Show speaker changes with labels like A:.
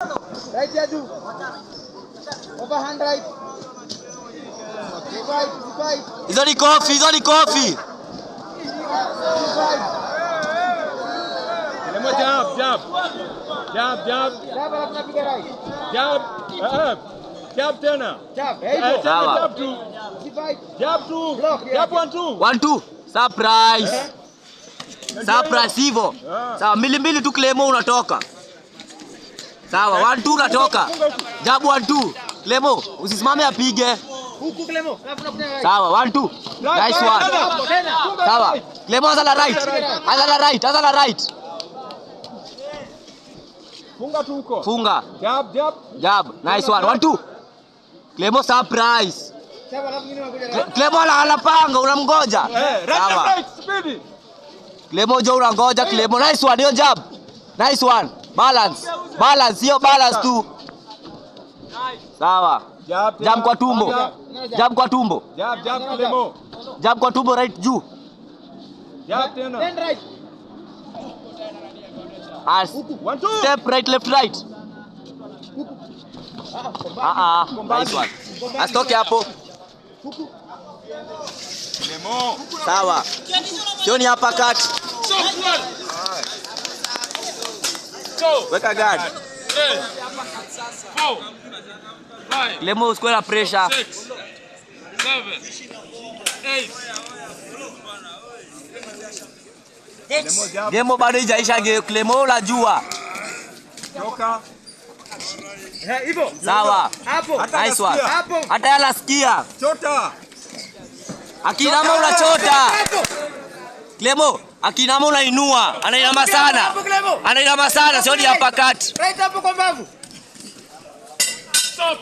A: Right, Yadu. Overhand right. Right.
B: He's on the coffee. He's on the coffee.
C: Jab. Jab. Jab tena.
A: Jab.
C: Jab two. Jab two. Jab 1-2.
B: 1-2. Surprise. Surprise hivyo. Sawa, mbili tu Clemo unatoka. Sawa, 1-2 unatoka. Jab 1-2. Clemo, usisimame apige.
A: Huku Clemo.
B: Sawa, 1-2. Nice one. Sawa. Clemo anza la right.
C: Funga tu huko.
B: Funga.
C: Jab.
B: Nice one. 1-2. Clemo surprise. Clemo anapanga unamgoja. Sawa.
C: Right, speed.
B: Clemo jo unangoja Clemo. Nice one, hiyo jab. Nice one. Balance, hiyo balance tu. Sawa. Jab kwa tumbo.
C: Jab Clemo.
B: Jab kwa tumbo right juu.
C: Jab tena.
A: Then right.
B: As
C: 1-2.
B: step right, left, right. Nice one. Asitoke hapo.
C: Clemo.
B: Sawa. Sio ni hapa cut. Weka guard.
D: 4 5
B: Clemo usikue na pressure.
D: 6 7 8
B: Game bado haijaisha. Clemo unajua.
C: Toka.
A: Hivyo.
B: Sawa.
A: Hapo.
B: Nice one.
A: Hapo.
B: Hata yanasikia.
C: Chota.
B: Akinama unachota. Clemo, akinama unainua. Anainama sana. Sio ni hapa cut.
A: Right hapo kwa mbavu.
D: Stop.